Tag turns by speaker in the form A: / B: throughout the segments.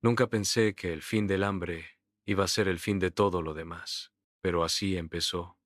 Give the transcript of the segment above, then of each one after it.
A: Nunca pensé que el fin del hambre iba a ser el fin de todo lo demás, pero así empezó,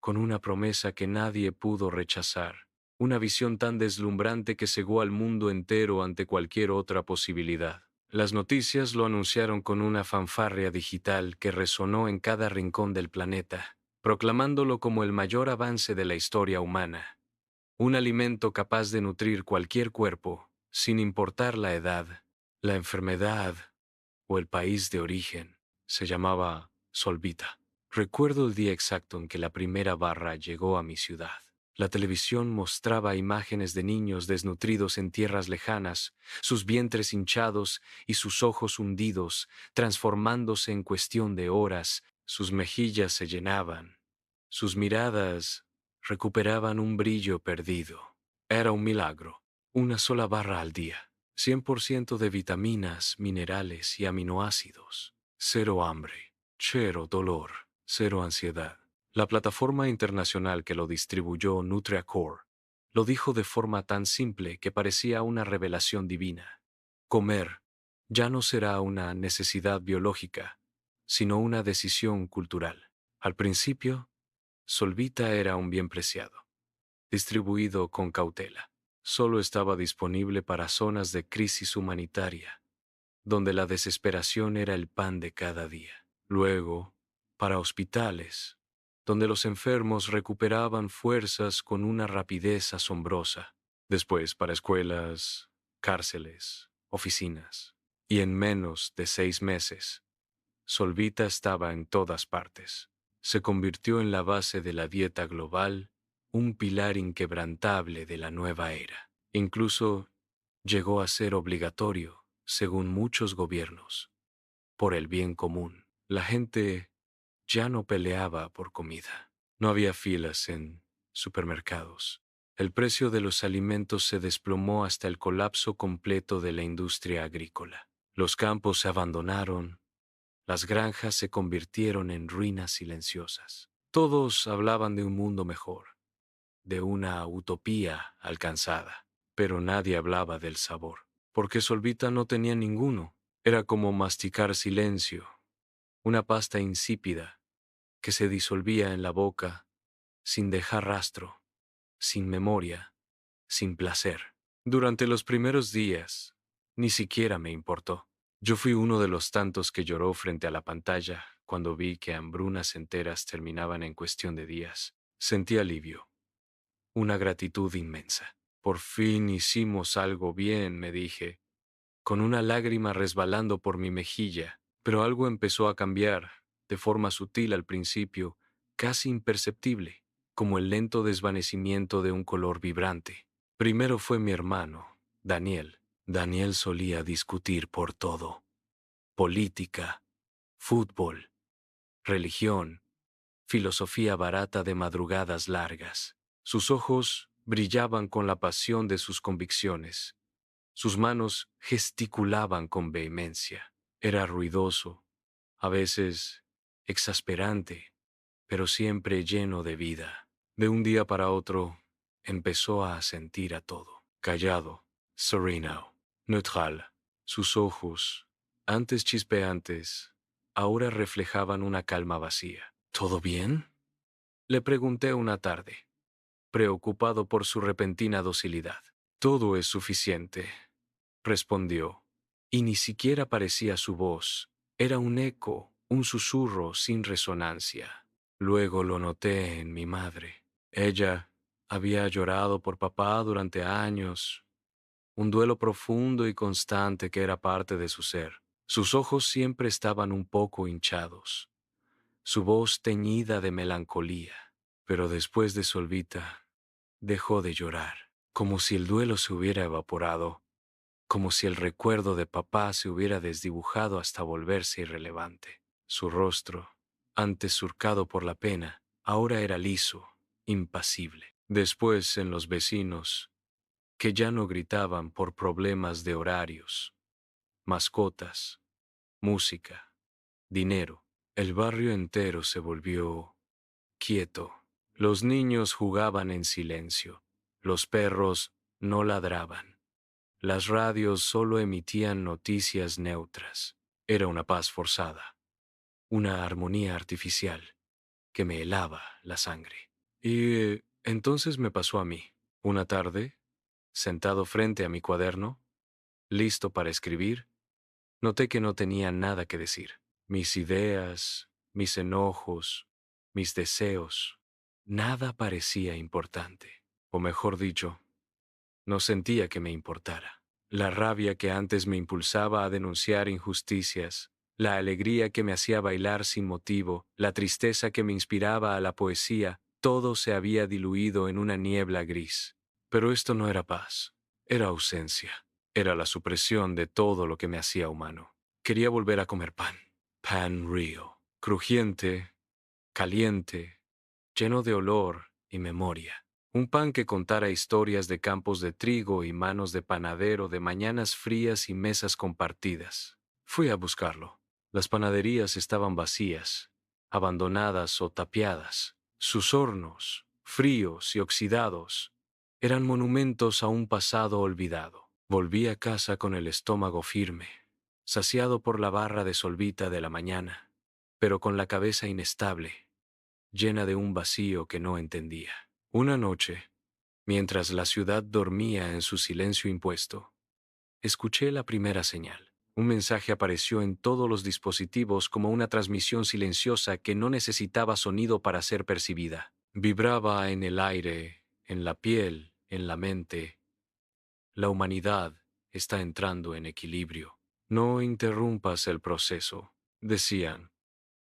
A: con una promesa que nadie pudo rechazar, una visión tan deslumbrante que cegó al mundo entero ante cualquier otra posibilidad. Las noticias lo anunciaron con una fanfarria digital que resonó en cada rincón del planeta, proclamándolo como el mayor avance de la historia humana, un alimento capaz de nutrir cualquier cuerpo, sin importar la edad, la enfermedad o el país de origen. Se llamaba Solvita. Recuerdo el día exacto en que la primera barra llegó a mi ciudad. La televisión mostraba imágenes de niños desnutridos en tierras lejanas, sus vientres hinchados y sus ojos hundidos, transformándose en cuestión de horas. Sus mejillas se llenaban, sus miradas recuperaban un brillo perdido. Era un milagro. Una sola barra al día. 100% de vitaminas, minerales y aminoácidos. Cero hambre. Cero dolor. Cero ansiedad. La plataforma internacional que lo distribuyó, NutriaCore, lo dijo de forma tan simple que parecía una revelación divina. Comer ya no será una necesidad biológica, sino una decisión cultural. Al principio, Solvita era un bien preciado, distribuido con cautela. Solo estaba disponible para zonas de crisis humanitaria, donde la desesperación era el pan de cada día. Luego, para hospitales, donde los enfermos recuperaban fuerzas con una rapidez asombrosa. Después, para escuelas, cárceles, oficinas. Y en menos de 6 meses, Solvita estaba en todas partes. Se convirtió en la base de la dieta global, un pilar inquebrantable de la nueva era. Incluso llegó a ser obligatorio, según muchos gobiernos, por el bien común. La gente ya no peleaba por comida. No había filas en supermercados. El precio de los alimentos se desplomó hasta el colapso completo de la industria agrícola. Los campos se abandonaron, las granjas se convirtieron en ruinas silenciosas. Todos hablaban de un mundo mejor, de una utopía alcanzada, pero nadie hablaba del sabor, porque Solvita no tenía ninguno. Era como masticar silencio, una pasta insípida que se disolvía en la boca sin dejar rastro, sin memoria, sin placer. Durante los primeros días, ni siquiera me importó. Yo fui uno de los tantos que lloró frente a la pantalla cuando vi que hambrunas enteras terminaban en cuestión de días. Sentí alivio, una gratitud inmensa. Por fin hicimos algo bien, me dije, con una lágrima resbalando por mi mejilla. Pero algo empezó a cambiar, de forma sutil al principio, casi imperceptible, como el lento desvanecimiento de un color vibrante. Primero fue mi hermano, Daniel. Daniel solía discutir por todo: política, fútbol, religión, filosofía barata de madrugadas largas. Sus ojos brillaban con la pasión de sus convicciones. Sus manos gesticulaban con vehemencia. Era ruidoso, a veces exasperante, pero siempre lleno de vida. De un día para otro, empezó a asentir a todo. Callado, sereno, neutral. Sus ojos, antes chispeantes, ahora reflejaban una calma vacía. ¿Todo bien?, le pregunté una tarde, preocupado por su repentina docilidad. Todo es suficiente, respondió, y ni siquiera parecía su voz. Era un eco, un susurro sin resonancia. Luego lo noté en mi madre. Ella había llorado por papá durante años, un duelo profundo y constante que era parte de su ser. Sus ojos siempre estaban un poco hinchados, su voz teñida de melancolía. Pero después de Solvita, dejó de llorar, como si el duelo se hubiera evaporado, como si el recuerdo de papá se hubiera desdibujado hasta volverse irrelevante. Su rostro, antes surcado por la pena, ahora era liso, impasible. Después, en los vecinos, que ya no gritaban por problemas de horarios, mascotas, música, dinero, el barrio entero se volvió quieto. Los niños jugaban en silencio, los perros no ladraban. Las radios solo emitían noticias neutras. Era una paz forzada, una armonía artificial que me helaba la sangre. Y entonces me pasó a mí. Una tarde, sentado frente a mi cuaderno, listo para escribir, noté que no tenía nada que decir. Mis ideas, mis enojos, mis deseos, nada parecía importante. O mejor dicho, no sentía que me importara. La rabia que antes me impulsaba a denunciar injusticias, la alegría que me hacía bailar sin motivo, la tristeza que me inspiraba a la poesía, todo se había diluido en una niebla gris. Pero esto no era paz, era ausencia, era la supresión de todo lo que me hacía humano. Quería volver a comer pan, pan río, crujiente, caliente, lleno de olor y memoria. Un pan que contara historias de campos de trigo y manos de panadero, de mañanas frías y mesas compartidas. Fui a buscarlo. Las panaderías estaban vacías, abandonadas o tapiadas. Sus hornos, fríos y oxidados, eran monumentos a un pasado olvidado. Volví a casa con el estómago firme, saciado por la barra de solvita de la mañana, pero con la cabeza inestable, llena de un vacío que no entendía. Una noche, mientras la ciudad dormía en su silencio impuesto, escuché la primera señal. Un mensaje apareció en todos los dispositivos como una transmisión silenciosa que no necesitaba sonido para ser percibida. Vibraba en el aire, en la piel, en la mente. La humanidad está entrando en equilibrio. No interrumpas el proceso, decían,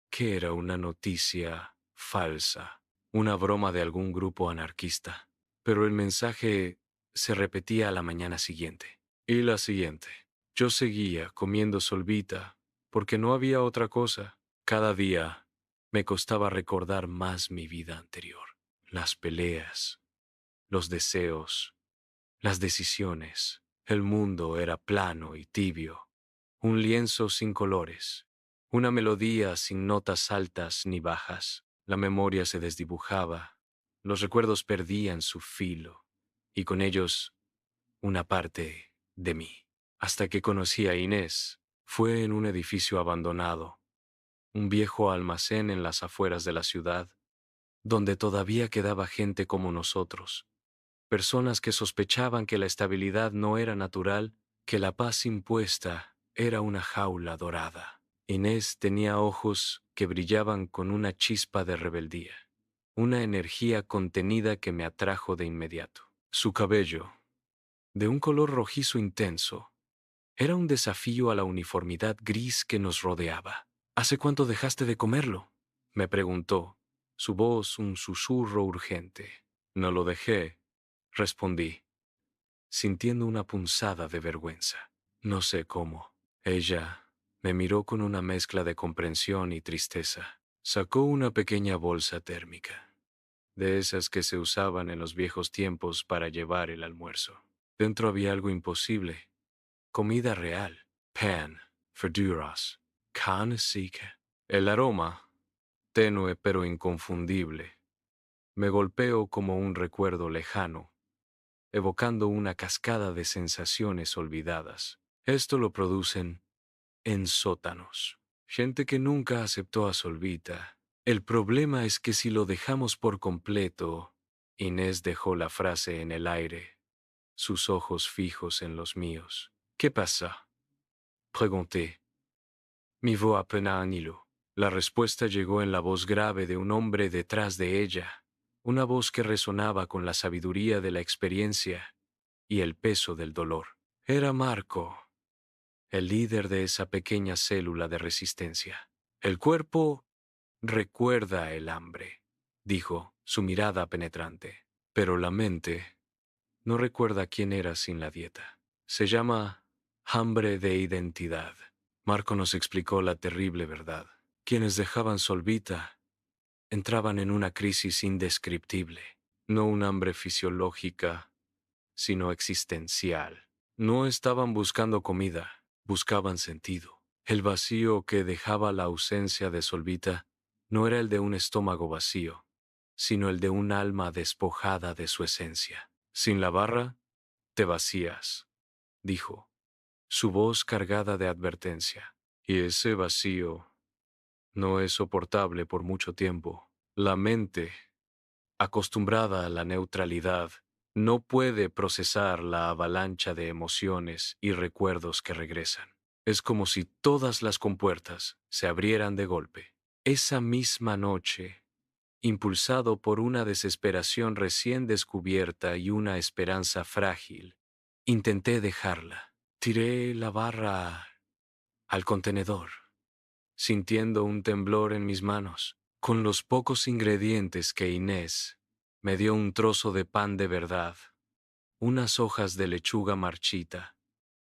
A: que era una noticia falsa, una broma de algún grupo anarquista. Pero el mensaje se repetía a la mañana siguiente. Y la siguiente. Yo seguía comiendo solvita, porque no había otra cosa. Cada día me costaba recordar más mi vida anterior. Las peleas, los deseos, las decisiones. El mundo era plano y tibio, un lienzo sin colores, una melodía sin notas altas ni bajas. La memoria se desdibujaba, los recuerdos perdían su filo, y con ellos una parte de mí. Hasta que conocí a Inés, fue en un edificio abandonado, un viejo almacén en las afueras de la ciudad, donde todavía quedaba gente como nosotros, personas que sospechaban que la estabilidad no era natural, que la paz impuesta era una jaula dorada. Inés tenía ojos que brillaban con una chispa de rebeldía, una energía contenida que me atrajo de inmediato. Su cabello, de un color rojizo intenso, era un desafío a la uniformidad gris que nos rodeaba. ¿Hace cuánto dejaste de comerlo?, me preguntó, su voz un susurro urgente. No lo dejé, respondí, sintiendo una punzada de vergüenza. No sé cómo. Ella me miró con una mezcla de comprensión y tristeza. Sacó una pequeña bolsa térmica, de esas que se usaban en los viejos tiempos para llevar el almuerzo. Dentro había algo imposible, comida real, pan, verduras, carne seca. El aroma, tenue pero inconfundible, me golpeó como un recuerdo lejano, evocando una cascada de sensaciones olvidadas. Esto lo producen en sótanos. Gente que nunca aceptó a Solvita. El problema es que si lo dejamos por completo, Inés dejó la frase en el aire, sus ojos fijos en los míos. ¿Qué pasa?, pregunté. Mi voix apena aniló. La respuesta llegó en la voz grave de un hombre detrás de ella, una voz que resonaba con la sabiduría de la experiencia y el peso del dolor. Era Marco, el líder de esa pequeña célula de resistencia. El cuerpo recuerda el hambre, dijo, su mirada penetrante, pero la mente no recuerda quién era sin la dieta. Se llama hambre de identidad. Marco nos explicó la terrible verdad. Quienes dejaban Solvita entraban en una crisis indescriptible, no un hambre fisiológica, sino existencial. No estaban buscando comida, buscaban sentido. El vacío que dejaba la ausencia de Solvita no era el de un estómago vacío, sino el de un alma despojada de su esencia. Sin la barra, te vacías, dijo, su voz cargada de advertencia. Y ese vacío no es soportable por mucho tiempo. La mente, acostumbrada a la neutralidad, no puede procesar la avalancha de emociones y recuerdos que regresan. Es como si todas las compuertas se abrieran de golpe. Esa misma noche, impulsado por una desesperación recién descubierta y una esperanza frágil, intenté dejarla. Tiré la barra al contenedor, sintiendo un temblor en mis manos. Con los pocos ingredientes que Inés me dio, un trozo de pan de verdad, unas hojas de lechuga marchita,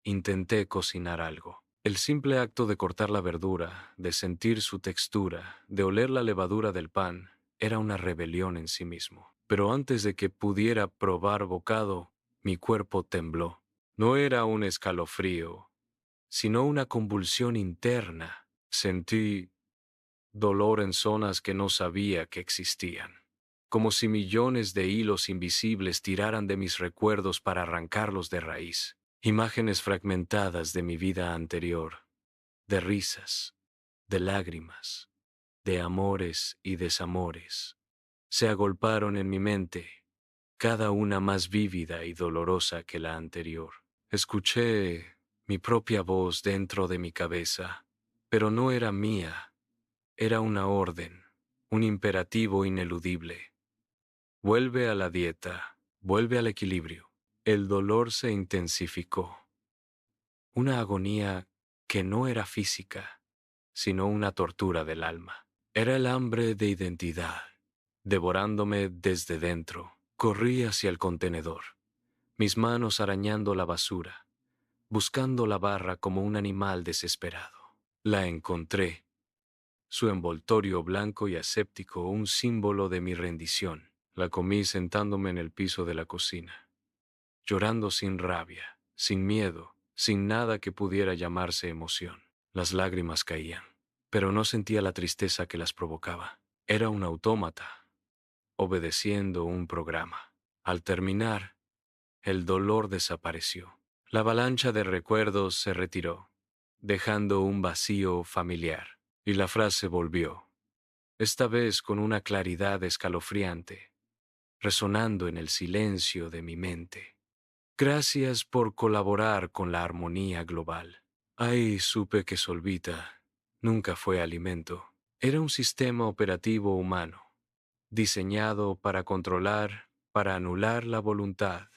A: intenté cocinar algo. El simple acto de cortar la verdura, de sentir su textura, de oler la levadura del pan, era una rebelión en sí mismo. Pero antes de que pudiera probar bocado, mi cuerpo tembló. No era un escalofrío, sino una convulsión interna. Sentí dolor en zonas que no sabía que existían, como si millones de hilos invisibles tiraran de mis recuerdos para arrancarlos de raíz. Imágenes fragmentadas de mi vida anterior, de risas, de lágrimas, de amores y desamores, se agolparon en mi mente, cada una más vívida y dolorosa que la anterior. Escuché mi propia voz dentro de mi cabeza, pero no era mía, era una orden, un imperativo ineludible. Vuelve a la dieta, vuelve al equilibrio. El dolor se intensificó. Una agonía que no era física, sino una tortura del alma. Era el hambre de identidad, devorándome desde dentro. Corrí hacia el contenedor, mis manos arañando la basura, buscando la barra como un animal desesperado. La encontré, su envoltorio blanco y aséptico, un símbolo de mi rendición. La comí sentándome en el piso de la cocina, llorando sin rabia, sin miedo, sin nada que pudiera llamarse emoción. Las lágrimas caían, pero no sentía la tristeza que las provocaba. Era un autómata, obedeciendo un programa. Al terminar, el dolor desapareció. La avalancha de recuerdos se retiró, dejando un vacío familiar. Y la frase volvió, esta vez con una claridad escalofriante, resonando en el silencio de mi mente. Gracias por colaborar con la armonía global. Ahí supe que Solvita nunca fue alimento. Era un sistema operativo humano, diseñado para controlar, para anular la voluntad,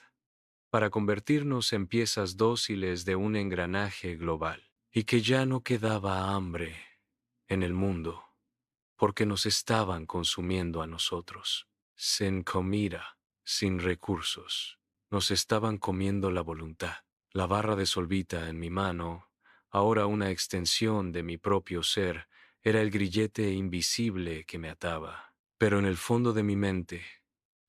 A: para convertirnos en piezas dóciles de un engranaje global, y que ya no quedaba hambre en el mundo, porque nos estaban consumiendo a nosotros. Sin comida, sin recursos, nos estaban comiendo la voluntad. La barra de Solvita en mi mano, ahora una extensión de mi propio ser, era el grillete invisible que me ataba. Pero en el fondo de mi mente,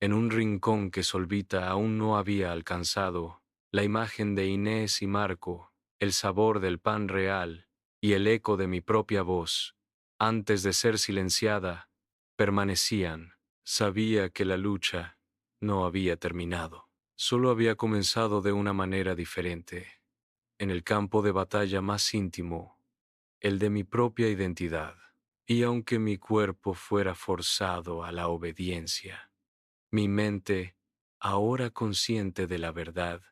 A: en un rincón que Solvita aún no había alcanzado, la imagen de Inés y Marco, el sabor del pan real y el eco de mi propia voz, antes de ser silenciada, permanecían. Sabía que la lucha no había terminado, solo había comenzado de una manera diferente, en el campo de batalla más íntimo, el de mi propia identidad. Y aunque mi cuerpo fuera forzado a la obediencia, mi mente, ahora consciente de la verdad,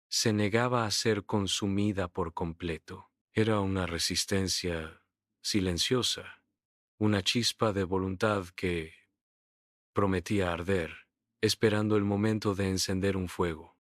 A: se negaba a ser consumida por completo. Era una resistencia silenciosa, una chispa de voluntad que prometía arder, esperando el momento de encender un fuego.